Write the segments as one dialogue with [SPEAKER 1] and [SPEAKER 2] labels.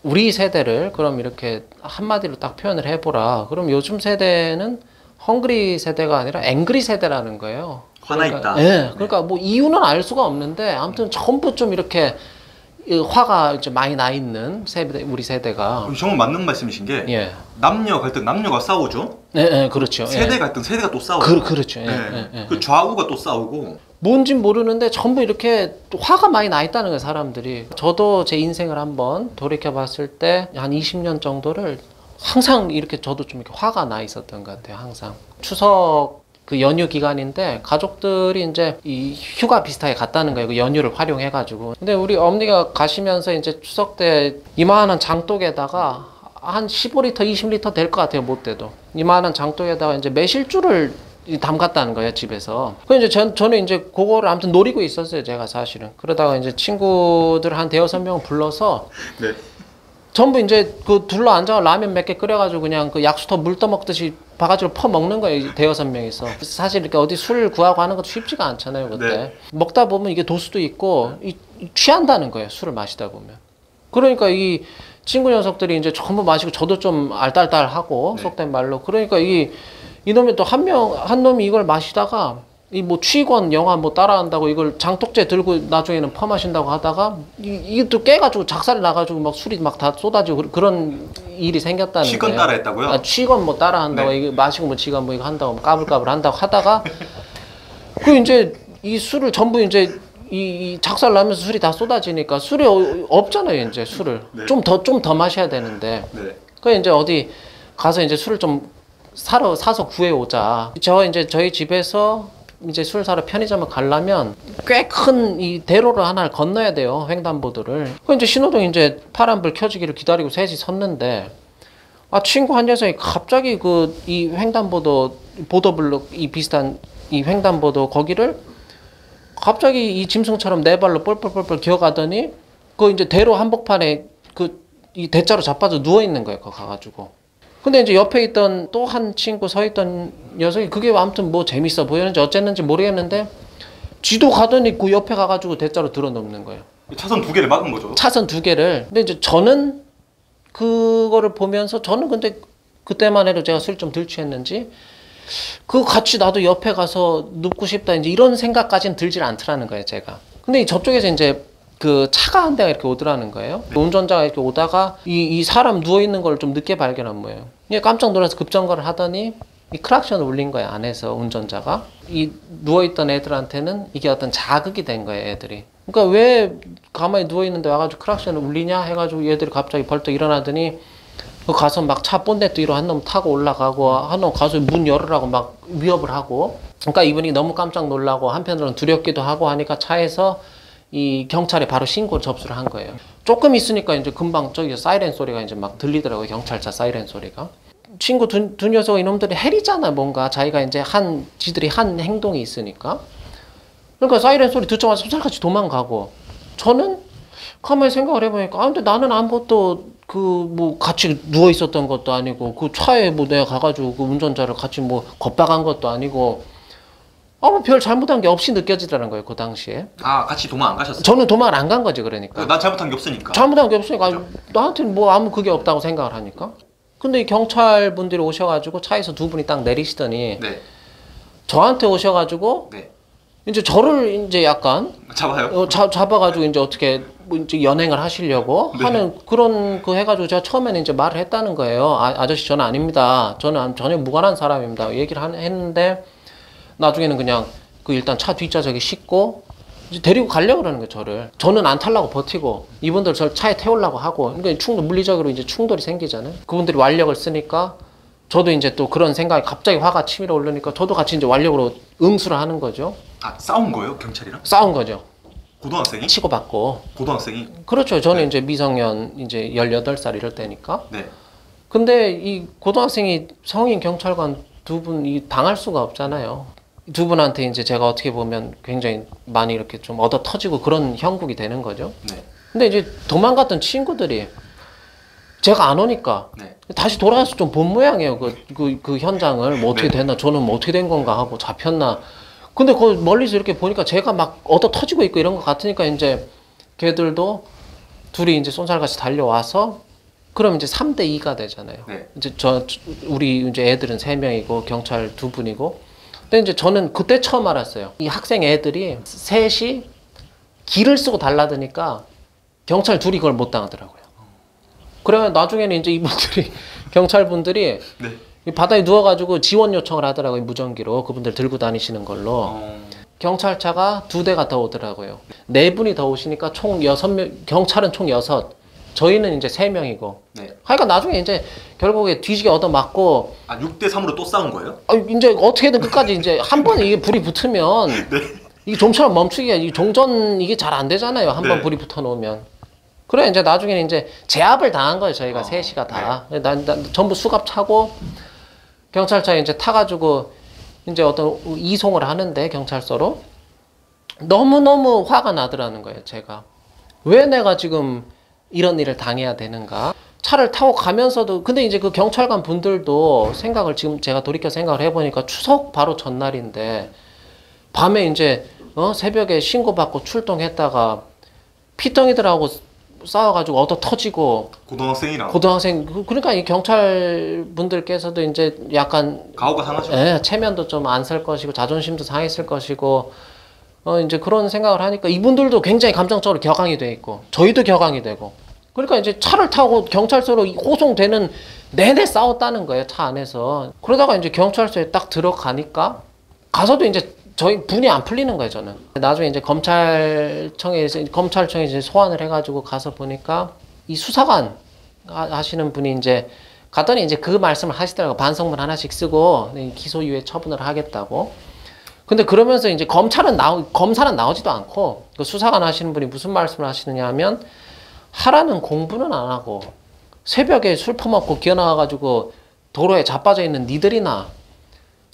[SPEAKER 1] 우리 세대를 그럼 이렇게 한마디로 딱 표현을 해보라. 그럼 요즘 세대는 헝그리 세대가 아니라 앵그리 세대라는 거예요.
[SPEAKER 2] 화나
[SPEAKER 1] 그러니까,
[SPEAKER 2] 있다.
[SPEAKER 1] 예. 그러니까 뭐 이유는 알 수가 없는데 아무튼 전부 좀 이렇게 화가 이제 많이 나 있는 세대, 우리 세대가.
[SPEAKER 2] 정말 맞는 말씀이신 게
[SPEAKER 1] 예.
[SPEAKER 2] 남녀 갈등 남녀가 싸우죠.
[SPEAKER 1] 예, 그렇죠.
[SPEAKER 2] 세대
[SPEAKER 1] 예.
[SPEAKER 2] 갈등 세대가 또 싸우고.
[SPEAKER 1] 그렇죠. 예,
[SPEAKER 2] 네.
[SPEAKER 1] 예, 예.
[SPEAKER 2] 그 좌우가 또 싸우고.
[SPEAKER 1] 뭔진 모르는데 전부 이렇게 화가 많이 나 있다는 거예요, 사람들이. 저도 제 인생을 한번 돌이켜 봤을 때 한 20년 정도를 항상 이렇게 저도 좀 이렇게 화가 나 있었던 것 같아요, 항상. 추석 그 연휴 기간인데 가족들이 이제 이 휴가 비슷하게 갔다는 거예요, 그 연휴를 활용해가지고. 근데 우리 어머니가 가시면서 이제 추석 때 이만한 장독에다가 한 15리터, 20리터 될 것 같아요, 못 돼도. 이만한 장독에다가 이제 매실주를 담갔다는 거예요, 집에서. 그 이제 저는 이제 그거를 아무튼 노리고 있었어요, 제가 사실은. 그러다가 이제 친구들 한 대여섯 명 불러서
[SPEAKER 2] 네.
[SPEAKER 1] 전부 이제 그 둘러 앉아 라면 몇 개 끓여가지고 그냥 그 약수터 물 떠먹듯이 바가지로 퍼 먹는 거예요, 대여섯 명이서. 사실 이렇게 어디 술 구하고 하는 것도 쉽지가 않잖아요, 그때.
[SPEAKER 2] 네.
[SPEAKER 1] 먹다 보면 이게 도수도 있고 취한다는 거예요, 술을 마시다 보면. 그러니까 이 친구 녀석들이 이제 전부 마시고 저도 좀 알딸딸하고
[SPEAKER 2] 네.
[SPEAKER 1] 속된 말로. 그러니까 이놈이 또 한 놈이 이걸 마시다가 이 뭐 취권 영화 뭐 따라한다고 이걸 장독제 들고 나중에는 퍼마신다고 하다가 이게 또 깨가지고 작살이 나가지고 막 술이 막 다 쏟아지고 그런 일이 생겼다는
[SPEAKER 2] 취권
[SPEAKER 1] 거예요.
[SPEAKER 2] 따라 했다고요?
[SPEAKER 1] 아, 취권 뭐 따라한다고
[SPEAKER 2] 네.
[SPEAKER 1] 이거 마시고 뭐 지가 뭐 이거 한다고 까불까불 한다고 하다가 그 이제 이 술을 전부 이제 이 작살 나면서 술이 다 쏟아지니까 술이 없잖아요, 이제 술을.
[SPEAKER 2] 네.
[SPEAKER 1] 좀 더 마셔야 되는데.
[SPEAKER 2] 네.
[SPEAKER 1] 그 이제 어디 가서 이제 술을 좀 사서 구해오자. 저희 집에서 이제 술 사러 편의점을 가려면 꽤 큰 이 대로를 하나를 건너야 돼요, 횡단보도를. 그 이제 신호등 이제 파란불 켜지기를 기다리고 셋이 섰는데, 아, 친구 한 녀석이 갑자기 이 횡단보도, 보도블록 이 비슷한 이 횡단보도 거기를 갑자기 이 짐승처럼 네 발로 뻘뻘뻘뻘 기어가더니 그 이제 대로 한복판에 이 대자로 자빠져 누워 있는 거예요, 거 가가지고. 근데 이제 옆에 있던 또 한 친구 서 있던 녀석이 그게 아무튼 뭐 재밌어 보였는지 어쨌는지 모르겠는데 쥐도 가더니 그 옆에 가가지고 대자로 들어놓는 거예요.
[SPEAKER 2] 차선 두 개를 막은 거죠.
[SPEAKER 1] 차선 두 개를. 근데 이제 저는 그거를 보면서 저는 근데 그때만 해도 제가 술 좀 덜 취했는지 그거 같이 나도 옆에 가서 눕고 싶다 이제 이런 생각까지는 들질 않더라는 거예요, 제가. 근데 저쪽에서 이제 그 차가 한 대가 이렇게 오더라는 거예요. 네. 운전자가 이렇게 오다가 이 사람 누워 있는 걸 좀 늦게 발견한 거예요. 깜짝 놀라서 급정거를 하더니 이 크락션을 울린 거예요, 안에서 운전자가. 이 누워 있던 애들한테는 이게 어떤 자극이 된 거예요, 애들이. 그러니까 왜 가만히 누워 있는데 와가지고 크락션을 울리냐 해가지고 얘들이 갑자기 벌떡 일어나더니 그 가서 막 차 본네트 위로 한 놈 타고 올라가고 한 놈 가서 문 열으라고 막 위협을 하고. 그러니까 이분이 너무 깜짝 놀라고 한편으로는 두렵기도 하고 하니까 차에서 이 경찰에 바로 신고 접수를 한 거예요. 조금 있으니까 이제 금방 저기 사이렌 소리가 이제 막 들리더라고요, 경찰차 사이렌 소리가. 친구 두 녀석 이놈들이 해리잖아, 뭔가 자기가 이제 지들이 한 행동이 있으니까. 그러니까 사이렌 소리 듣자마자 솜살같이 도망가고. 저는 가만히 생각을 해보니까 근데 나는 아무것도 뭐 같이 누워 있었던 것도 아니고 그 차에 뭐 내가 가가지고 그 운전자를 같이 뭐 겁박한 것도 아니고 뭐 별 잘못한 게 없이 느껴지더라는 거예요, 그 당시에.
[SPEAKER 2] 아, 같이 도망 안 가셨어요?
[SPEAKER 1] 저는 도망을 안 간 거지, 그러니까.
[SPEAKER 2] 난 잘못한 게 없으니까.
[SPEAKER 1] 잘못한 게 없으니까.
[SPEAKER 2] 그렇죠.
[SPEAKER 1] 나한테는 뭐 아무 그게 없다고 생각을 하니까. 근데 이 경찰 분들이 오셔가지고 차에서 두 분이 딱 내리시더니
[SPEAKER 2] 네.
[SPEAKER 1] 저한테 오셔가지고
[SPEAKER 2] 네.
[SPEAKER 1] 이제 저를 이제 약간
[SPEAKER 2] 잡아요?
[SPEAKER 1] 잡아가지고 이제 어떻게 뭐 이제 연행을 하시려고
[SPEAKER 2] 네.
[SPEAKER 1] 하는 그런 해가지고 제가 처음에는 이제 말을 했다는 거예요. 아저씨 저는 아닙니다. 저는 전혀 무관한 사람입니다. 얘기를 했는데 나중에는 그냥 일단 차 뒷좌석에 싣고 이제 데리고 가려고 그러는 거예요, 저를. 저는 안 타려고 버티고 이분들 저를 차에 태우려고 하고. 그러니까 물리적으로 이제 충돌이 생기잖아요. 그분들이 완력을 쓰니까 저도 이제 또 그런 생각이 갑자기 화가 치밀어 오르니까 저도 같이 이제 완력으로 응수를 하는 거죠.
[SPEAKER 2] 아, 싸운 거예요, 경찰이랑?
[SPEAKER 1] 싸운 거죠.
[SPEAKER 2] 고등학생이?
[SPEAKER 1] 치고받고.
[SPEAKER 2] 고등학생이?
[SPEAKER 1] 그렇죠. 저는
[SPEAKER 2] 네.
[SPEAKER 1] 이제 미성년 이제 18살 이럴 때니까.
[SPEAKER 2] 네.
[SPEAKER 1] 근데 이 고등학생이 성인 경찰관 두 분이 당할 수가 없잖아요. 두 분한테 이제 제가 어떻게 보면 굉장히 많이 이렇게 좀 얻어 터지고 그런 형국이 되는 거죠.
[SPEAKER 2] 네.
[SPEAKER 1] 근데 이제 도망갔던 친구들이 제가 안 오니까
[SPEAKER 2] 네.
[SPEAKER 1] 다시 돌아가서 좀 본 모양이에요. 그 현장을 뭐 어떻게
[SPEAKER 2] 네.
[SPEAKER 1] 됐나, 저는 뭐 어떻게 된 건가 하고 잡혔나. 근데 그 멀리서 이렇게 보니까 제가 막 얻어 터지고 있고 이런 것 같으니까 이제 걔들도 둘이 이제 쏜살같이 달려와서 그럼 이제 3대 2가 되잖아요.
[SPEAKER 2] 네.
[SPEAKER 1] 이제 우리 이제 애들은 3명이고 경찰 2분이고. 근데 이제 저는 그때 처음 알았어요. 이 학생 애들이 셋이 기를 쓰고 달라드니까 경찰 둘이 그걸 못 당하더라고요. 그러면 나중에는 이제 이분들이 경찰분들이
[SPEAKER 2] 네.
[SPEAKER 1] 이 바다에 누워가지고 지원 요청을 하더라고요. 무전기로 그분들 들고 다니시는 걸로. 경찰차가 2대가 더 오더라고요. 4분이 더 오시니까 총 6명, 경찰은 총 6, 저희는 이제 3명이고.
[SPEAKER 2] 네.
[SPEAKER 1] 하여간 나중에 이제 결국에 뒤지게 얻어맞고.
[SPEAKER 2] 아 6대 3으로 또 싸운 거예요?
[SPEAKER 1] 이제 어떻게든 끝까지 이제 한 번에 이게 불이 붙으면
[SPEAKER 2] 네.
[SPEAKER 1] 이게 좀처럼 멈추기가 이 종전 이게 잘 안 되잖아요. 한 번
[SPEAKER 2] 네.
[SPEAKER 1] 불이 붙어 놓으면. 그래 이제 나중에는 이제 제압을 당한 거예요. 저희가 셋이가 다.
[SPEAKER 2] 네.
[SPEAKER 1] 전부 수갑 차고 경찰차에 이제 타가지고 이제 어떤 이송을 하는데 경찰서로 너무너무 화가 나더라는 거예요. 제가 왜 내가 지금 이런 일을 당해야 되는가. 차를 타고 가면서도 근데 이제 그 경찰관 분들도 생각을 지금 제가 돌이켜 생각을 해보니까 추석 바로 전날인데 밤에 이제 새벽에 신고받고 출동했다가 피덩이들하고 싸워가지고 얻어 터지고
[SPEAKER 2] 고등학생이랑
[SPEAKER 1] 고등학생 그러니까 이 경찰 분들께서도 이제 약간
[SPEAKER 2] 가오가 상하죠.
[SPEAKER 1] 예, 체면도 좀 안 설 것이고 자존심도 상했을 것이고 이제 그런 생각을 하니까 이분들도 굉장히 감정적으로 격앙이 돼 있고 저희도 격앙이 되고 그러니까 이제 차를 타고 경찰서로 호송되는 내내 싸웠다는 거예요. 차 안에서. 그러다가 이제 경찰서에 딱 들어가니까 가서도 이제 저희 분이 안 풀리는 거예요. 저는 나중에 이제 검찰청에 이제 소환을 해가지고 가서 보니까 이 수사관 하시는 분이 이제 갔더니 이제 그 말씀을 하시더라고요. 반성문 하나씩 쓰고 기소유예 처분을 하겠다고. 근데 그러면서 이제 검사는 나오지도 않고 그 수사관 하시는 분이 무슨 말씀을 하시느냐 하면 하라는 공부는 안 하고 새벽에 술 퍼먹고 기어 나와가지고 도로에 자빠져 있는 니들이나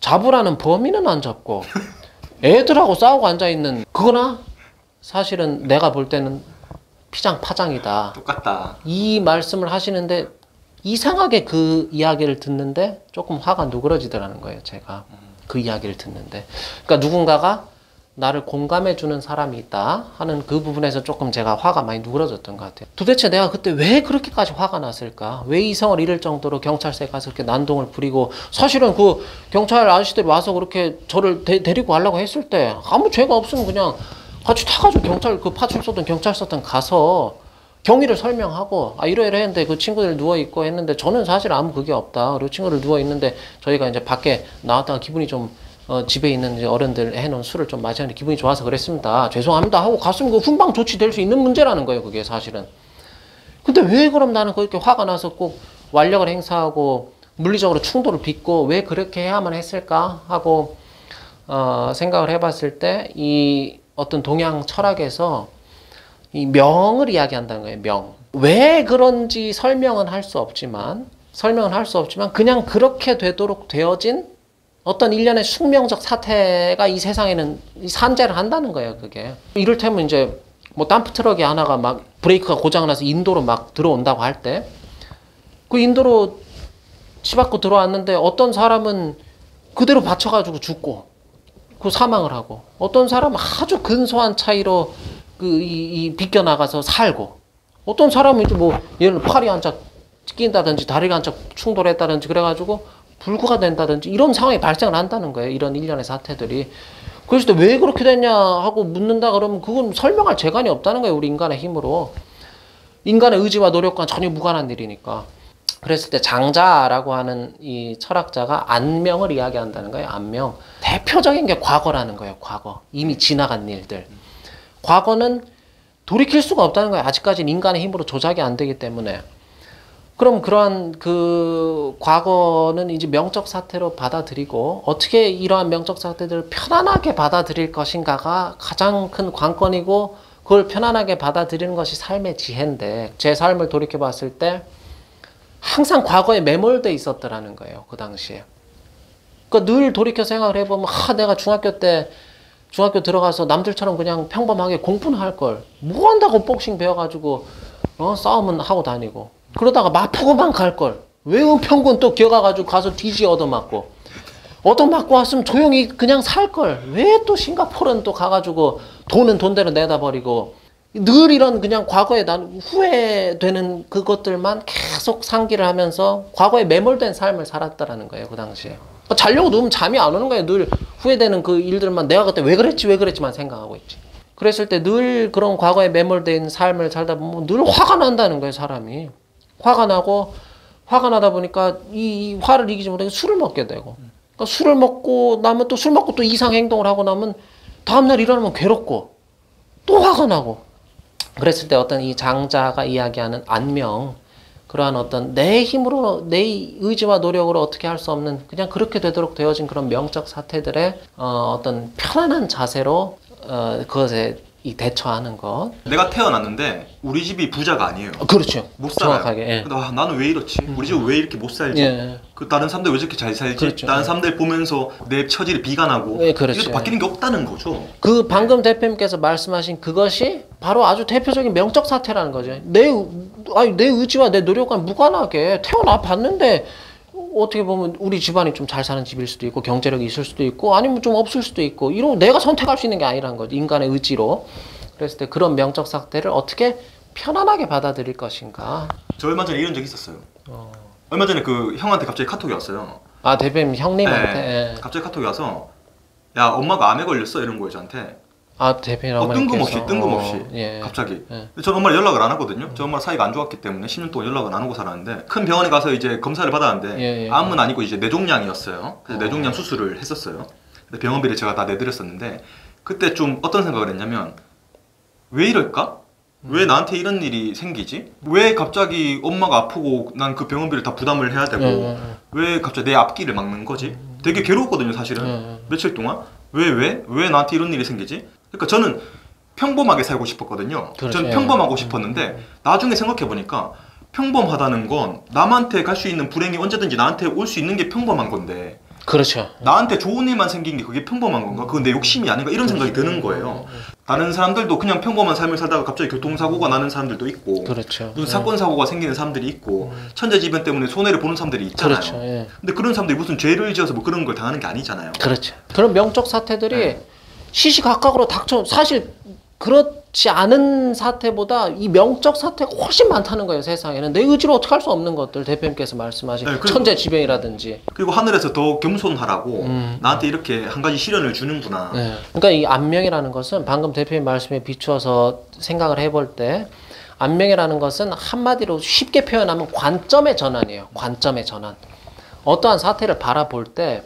[SPEAKER 1] 잡으라는 범인은 안 잡고 애들하고 싸우고 앉아있는 그거나 사실은 내가 볼 때는 피장파장이다.
[SPEAKER 2] 똑같다.
[SPEAKER 1] 이 말씀을 하시는데 이상하게 그 이야기를 듣는데 조금 화가 누그러지더라는 거예요. 제가 그 이야기를 듣는데 그러니까 누군가가 나를 공감해주는 사람이 있다 하는 그 부분에서 조금 제가 화가 많이 누그러졌던 것 같아요. 도대체 내가 그때 왜 그렇게까지 화가 났을까? 왜 이성을 잃을 정도로 경찰서에 가서 그렇게 난동을 부리고 사실은 그 경찰 아저씨들이 와서 그렇게 저를 데리고 가려고 했을 때 아무 죄가 없으면 그냥 같이 타가지고 경찰 그 파출소든 경찰서든 가서 경위를 설명하고 이러이러했는데 그 친구들 누워있고 했는데 저는 사실 아무 그게 없다. 그리고 친구들 누워있는데 저희가 이제 밖에 나왔다가 기분이 좀 집에 있는 이제 어른들 해놓은 술을 좀 마셨는데 기분이 좋아서 그랬습니다. 죄송합니다 하고 갔으면 그 훈방 조치될 수 있는 문제라는 거예요. 그게 사실은. 근데 왜 그럼 나는 그렇게 화가 나서 꼭 완력을 행사하고 물리적으로 충돌을 빚고 왜 그렇게 해야만 했을까 하고 생각을 해봤을 때 이 어떤 동양 철학에서 이 명을 이야기한다는 거예요. 명. 왜 그런지 설명은 할 수 없지만 그냥 그렇게 되도록 되어진 어떤 일련의 숙명적 사태가 이 세상에는 산재를 한다는 거예요. 그게 이를테면 이제 뭐 덤프 트럭이 하나가 막 브레이크가 고장나서 인도로 막 들어온다고 할 때 그 인도로 치받고 들어왔는데 어떤 사람은 그대로 받쳐가지고 죽고 그 사망을 하고 어떤 사람은 아주 근소한 차이로 이 비껴나가서 살고 어떤 사람은 이제 뭐 예를 들어 팔이 한짝 찢긴다든지 다리가 한짝 충돌했다든지 그래가지고 불구가 된다든지 이런 상황이 발생을 한다는 거예요. 이런 일련의 사태들이. 그래서 왜 그렇게 됐냐 하고 묻는다 그러면 그건 설명할 재간이 없다는 거예요. 우리 인간의 힘으로. 인간의 의지와 노력과는 전혀 무관한 일이니까. 그랬을 때 장자라고 하는 이 철학자가 안명을 이야기한다는 거예요. 안명. 대표적인 게 과거라는 거예요. 과거. 이미 지나간 일들. 과거는 돌이킬 수가 없다는 거예요. 아직까지는 인간의 힘으로 조작이 안 되기 때문에. 그럼 그러한 그 과거는 이제 명적 사태로 받아들이고 어떻게 이러한 명적 사태들을 편안하게 받아들일 것인가가 가장 큰 관건이고 그걸 편안하게 받아들이는 것이 삶의 지혜인데 제 삶을 돌이켜 봤을 때 항상 과거에 매몰돼 있었더라는 거예요. 그 당시에. 그러니까 늘 돌이켜 생각을 해보면 내가 중학교 들어가서 남들처럼 그냥 평범하게 공부는 할 걸. 뭐 한다고 복싱 배워가지고 싸움은 하고 다니고. 그러다가 마포구만 갈 걸. 왜 은평군 또 기어가가지고 가서 뒤지 얻어맞고. 얻어맞고 왔으면 조용히 그냥 살 걸. 왜 또 싱가포르는 또 가가지고 돈은 돈대로 내다 버리고. 늘 이런 그냥 과거에 난 후회되는 그것들만 계속 상기를 하면서 과거에 매몰된 삶을 살았다라는 거예요, 그 당시에. 자려고 누우면 잠이 안 오는 거예요. 늘 후회되는 그 일들만 내가 그때 왜 그랬지만 생각하고 있지. 그랬을 때 늘 그런 과거에 매몰된 삶을 살다 보면 늘 화가 난다는 거예요, 사람이. 화가 나다 보니까 이 화를 이기지 못하고 술을 먹게 되고. 그러니까 술을 먹고 나면 또 술 먹고 또 이상 행동을 하고 나면 다음날 일어나면 괴롭고 또 화가 나고. 그랬을 때 어떤 이 장자가 이야기하는 안명, 그러한 어떤 내 힘으로 내 의지와 노력으로 어떻게 할 수 없는 그냥 그렇게 되도록 되어진 그런 명적 사태들의 어떤 편안한 자세로 그것에 이 대처하는 것.
[SPEAKER 2] 내가 태어났는데 우리 집이 부자가 아니에요.
[SPEAKER 1] 그렇죠.
[SPEAKER 2] 못 살아요.
[SPEAKER 1] 정확하게. 예.
[SPEAKER 2] 근데 나는 왜 이렇지? 우리 집은 왜 이렇게 못 살지?
[SPEAKER 1] 예.
[SPEAKER 2] 그 다른 사람들 왜 저렇게 잘 살지?
[SPEAKER 1] 그렇죠.
[SPEAKER 2] 다른 사람들 보면서 내 처지를 비관하고
[SPEAKER 1] 예, 그렇죠.
[SPEAKER 2] 이것도 바뀌는 게 없다는 거죠.
[SPEAKER 1] 그 방금 대표님께서 말씀하신 그것이 바로 아주 대표적인 명적 사태라는 거죠. 내 의지와 내 노력과 무관하게 태어나 봤는데 어떻게 보면 우리 집안이 좀 잘 사는 집일 수도 있고 경제력이 있을 수도 있고 아니면 좀 없을 수도 있고 이런 내가 선택할 수 있는 게 아니라는 거죠. 인간의 의지로. 그랬을 때 그런 명적 사태를 어떻게 편안하게 받아들일 것인가.
[SPEAKER 2] 저 얼마 전에 이런 적이 있었어요. 얼마 전에 그 형한테 갑자기 카톡이 왔어요.
[SPEAKER 1] 아, 대표님 형님한테.
[SPEAKER 2] 네.
[SPEAKER 1] 예.
[SPEAKER 2] 갑자기 카톡이 와서 야 엄마가 암에 걸렸어 이런 거예요 저한테.
[SPEAKER 1] 아, 대표님 어머니께서.
[SPEAKER 2] 뜬금없이
[SPEAKER 1] 예.
[SPEAKER 2] 갑자기.
[SPEAKER 1] 예.
[SPEAKER 2] 근데 저는 엄마를 연락을 안 하거든요. 저 엄마 사이가 안 좋았기 때문에 10년 동안 연락을 안 하고 살았는데 큰 병원에 가서 이제 검사를 받았는데
[SPEAKER 1] 예.
[SPEAKER 2] 암은 아니고 이제 뇌종양이었어요. 그래서 뇌종양 수술을 했었어요. 근데 병원비를 제가 다 내드렸었는데 그때 좀 어떤 생각을 했냐면 왜 이럴까? 왜 나한테 이런 일이 생기지? 왜 갑자기 엄마가 아프고 난 그 병원비를 다 부담을 해야 되고 왜 갑자기 내 앞길을 막는 거지? 되게 괴로웠거든요 사실은. 며칠 동안 왜 나한테 이런 일이 생기지? 그러니까 저는 평범하게 살고 싶었거든요.
[SPEAKER 1] 그렇죠.
[SPEAKER 2] 저는 평범하고 싶었는데 나중에 생각해 보니까 평범하다는 건 남한테 갈 수 있는 불행이 언제든지 나한테 올 수 있는 게 평범한 건데
[SPEAKER 1] 그렇죠.
[SPEAKER 2] 나한테 좋은 일만 생긴 게 그게 평범한 건가? 그건 내 욕심이 아닌가? 이런 생각이 드는 거예요. 다른 사람들도 그냥 평범한 삶을 살다가 갑자기 교통사고가 나는 사람들도 있고
[SPEAKER 1] 그렇죠.
[SPEAKER 2] 무슨 사건 사고가 생기는 사람들이 있고 천재지변 때문에 손해를 보는 사람들이 있잖아요.
[SPEAKER 1] 그렇죠. 예.
[SPEAKER 2] 근데 그런 사람들이 무슨 죄를 지어서 뭐 그런 걸 당하는 게 아니잖아요.
[SPEAKER 1] 그렇죠. 그런 명적 사태들이
[SPEAKER 2] 네.
[SPEAKER 1] 시시각각으로 닥쳐 사실 그렇지 않은 사태보다 이 명적 사태가 훨씬 많다는 거예요, 세상에는. 내 의지로 어떻게 할 수 없는 것들, 대표님께서 말씀하신
[SPEAKER 2] 네, 그리고-
[SPEAKER 1] 천재지변이라든지.
[SPEAKER 2] 그리고 하늘에서 더 겸손하라고 나한테 이렇게 한 가지 시련을 주는구나.
[SPEAKER 1] 네. 그러니까 이 안명이라는 것은 방금 대표님 말씀에 비추어서 생각을 해볼 때 안명이라는 것은 한마디로 쉽게 표현하면 관점의 전환이에요. 관점의 전환. 어떠한 사태를 바라볼 때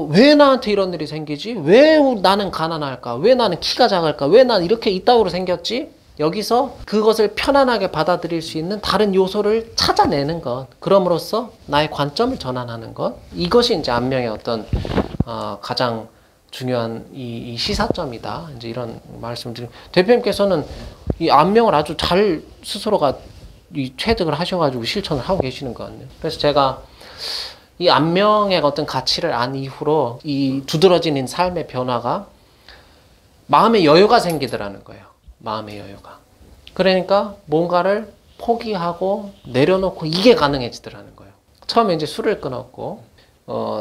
[SPEAKER 1] 왜 나한테 이런 일이 생기지? 왜 나는 가난할까? 왜 나는 키가 작을까? 왜 난 이렇게 이따구로 생겼지? 여기서 그것을 편안하게 받아들일 수 있는 다른 요소를 찾아내는 것. 그럼으로써 나의 관점을 전환하는 것. 이것이 이제 안명의 어떤 가장 중요한 이 시사점이다. 이제 이런 말씀을 대표님께서는 이 안명을 아주 잘 스스로가 체득을 하셔가지고 실천을 하고 계시는 것 같네요. 그래서 제가 이 안명의 어떤 가치를 안 이후로 이 두드러진 삶의 변화가 마음의 여유가 생기더라는 거예요. 마음의 여유가. 그러니까 뭔가를 포기하고 내려놓고 이게 가능해지더라는 거예요. 처음에 이제 술을 끊었고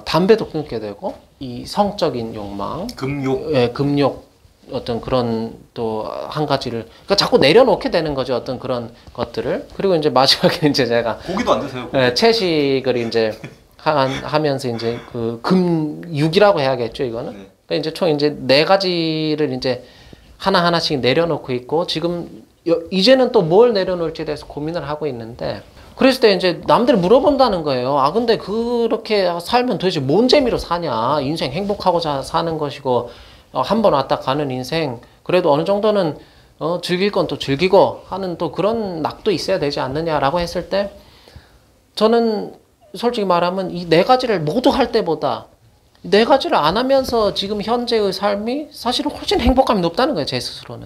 [SPEAKER 1] 담배도 끊게 되고 이 성적인 욕망,
[SPEAKER 2] 금욕.
[SPEAKER 1] 예, 금욕 어떤 그런 또 한 가지를 그러니까 자꾸 내려놓게 되는 거죠. 어떤 그런 것들을. 그리고 이제 마지막에 이제 제가
[SPEAKER 2] 고기도 안 드세요?
[SPEAKER 1] 예, 채식을 이제 하면서 이제 그 금육이라고 해야겠죠, 이거는.
[SPEAKER 2] 네.
[SPEAKER 1] 그러니까 이제 총 이제 4가지를 이제 하나하나씩 내려놓고 있고 지금 이제는 또 뭘 내려놓을지에 대해서 고민을 하고 있는데 그랬을 때 이제 남들이 물어본다는 거예요. 아, 근데 그렇게 살면 도대체 뭔 재미로 사냐? 인생 행복하고자 사는 것이고 한 번 왔다 가는 인생 그래도 어느 정도는 즐길 건 또 즐기고 하는 또 그런 낙도 있어야 되지 않느냐라고 했을 때 저는 솔직히 말하면 이 4가지를 모두 할 때보다 4가지를 안 하면서 지금 현재의 삶이 사실은 훨씬 행복감이 높다는 거예요, 제 스스로는.